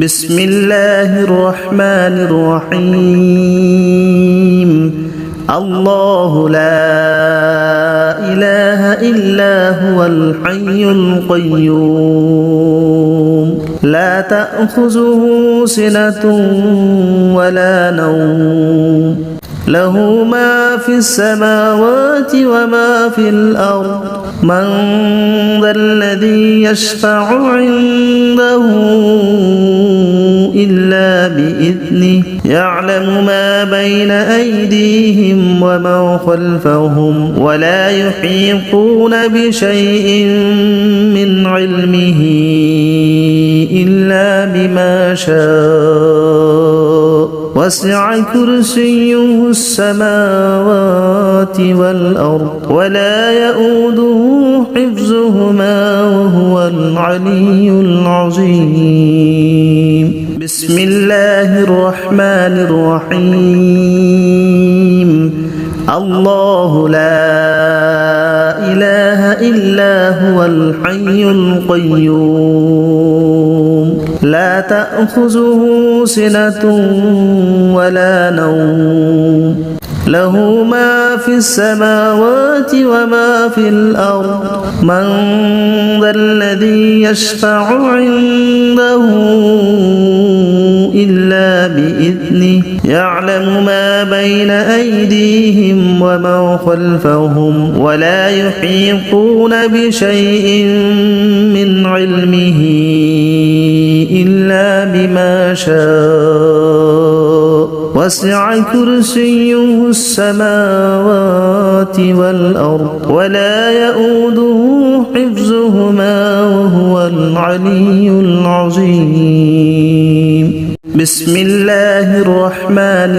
بسم الله الرحمن الرحيم الله لا إله إلا هو الحي القيوم لا تأخذه سنة ولا نوم له ما في السماوات وما في الأرض من ذا الذي يشفع عنده إلا بإذنه يعلم ما بين أيديهم وما خلفهم ولا يحيطون بشيء من علمه إلا بما شاء وسع كرسيه السماوات والأرض ولا يؤوده حفظهما وهو العلي العظيم بسم الله الرحمن الرحيم الله لا إله إلا هو الحي القيوم لا تأخذه سنة ولا نوم له ما في السماوات وما في الأرض من ذا الذي يشفع عنده إلا بإذنه يعلم ما بين أيديهم وما خلفهم ولا يحيطون بشيء من علمه إلا بما شاء وسع كرسيه السماوات والأرض ولا يؤوده حفظهما وهو العلي العظيم بسم الله الرحمن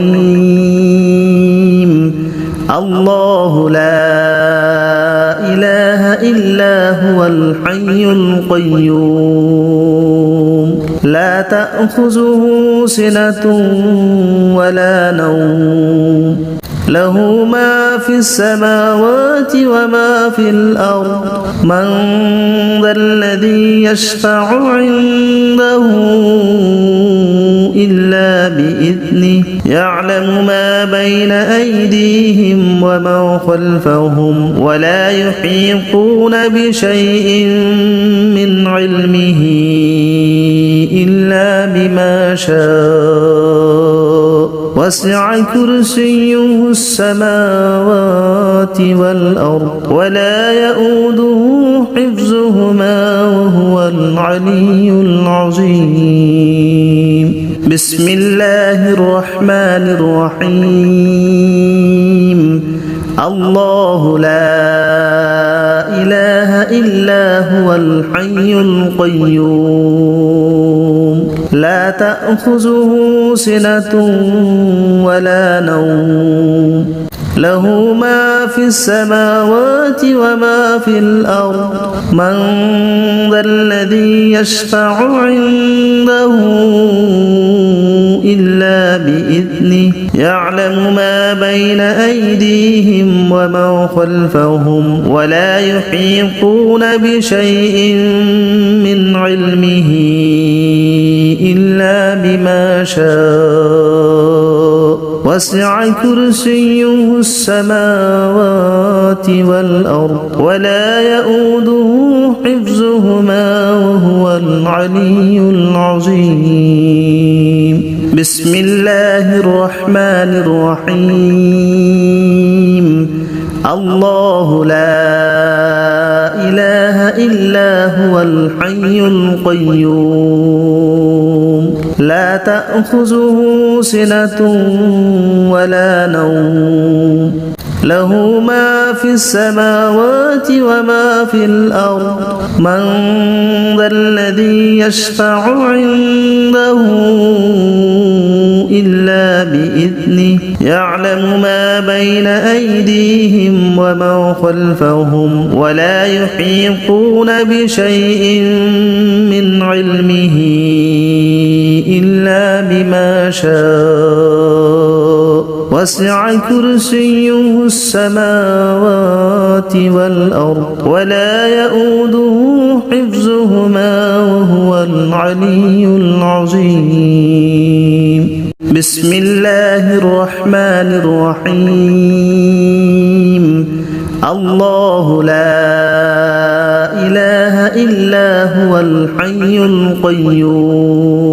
الرحيم الله لا إله إلا هو الحي القيوم لا تأخذه سنة ولا نوم له ما في السماوات وما في الأرض من ذا الذي يشفع عنده إلا بإذنه يعلم ما بين أيديهم وما خلفهم ولا يحيطون بشيء من علمه إلا بما شاء وسع كرسيه السماوات والأرض ولا يؤوده حفظهما وهو العلي العظيم بسم الله الرحمن الرحيم الله لا إله إلا هو الحي القيوم لا تأخذه سنة ولا نوم له ما في السماوات وما في الأرض من ذا الذي يشفع عنده إلا بإذنه يعلم ما بين أيديهم وما خلفهم ولا يحيطون بشيء من علمه إلا بما شاء وسع كرسيه السماوات والأرض ولا يؤوده حفظهما وهو العلي العظيم بسم الله الرحمن الرحيم الله لا إله إلا هو الحي القيوم لا تأخذه سنة ولا نوم له ما في السماوات وما في الأرض من ذا الذي يشفع عنده إلا بإذنه يعلم ما بين أيديهم وما خلفهم ولا يحيطون بشيء من علمه إلا بما شاء وسع كرسيه السماوات والأرض ولا يؤوده حفظهما وهو العلي العظيم بسم الله الرحمن الرحيم الله لا إله إلا هو الحي القيوم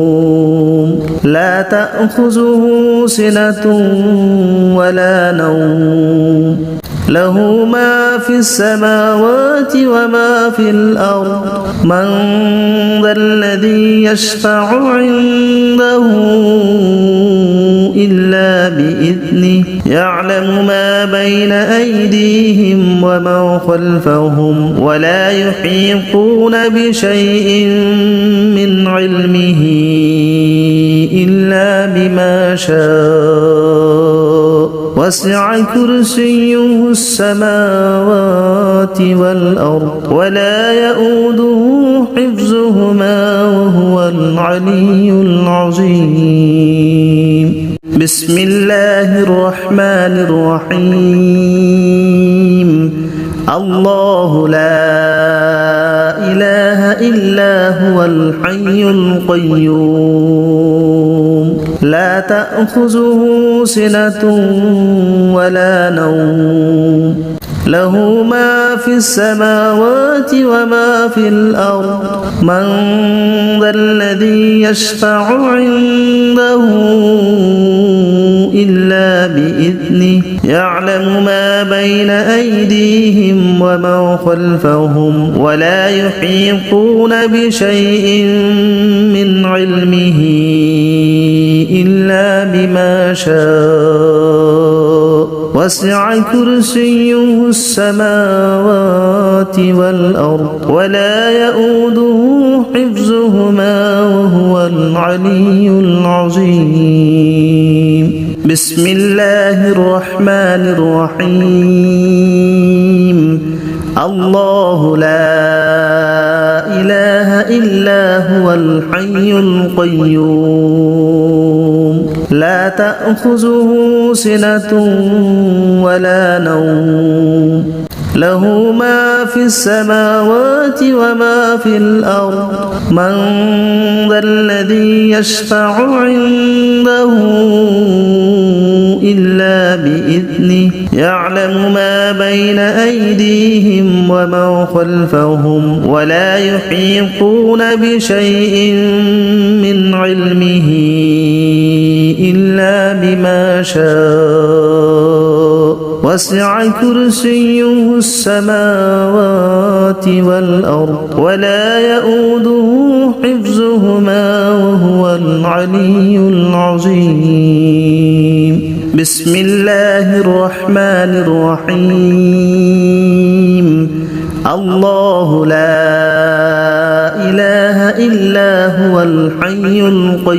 لا تأخذه سنة ولا نوم له ما في السماوات وما في الأرض من ذا الذي يشفع عنده إلا بإذنه يعلم ما بين أيديهم وما خلفهم ولا يحيطون بشيء من علمه إلا بما شاء وسع كرسيه السماوات والأرض ولا يؤوده حفظهما وهو العلي العظيم بسم الله الرحمن الرحيم الله لا إله إلا هو الحي القيوم لا تأخذه سنة ولا نوم له ما في السماوات وما في الأرض من ذا الذي يشفع عنده إلا بإذنه يعلم ما بين أيديهم وما خلفهم ولا يحيطون بشيء من علمه إلا بما شاء وسع كرسيه السماوات والأرض ولا يؤوده حفظهما وهو العلي العظيم بسم الله الرحمن الرحيم الله لا إله إلا هو الحي القيوم لا تأخذه سنة ولا نوم له ما في السماوات وما في الأرض من ذا الذي يشفع عنده إلا بإذنه يعلم ما بين أيديهم وما خلفهم ولا يحيطون بشيء من علمه إلا بما شاء وسع كرسيه السماوات والأرض ولا يؤوده حفظهما وهو العلي العظيم بسم الله الرحمن الرحيم الله لا إله إلا هو الحي القيوم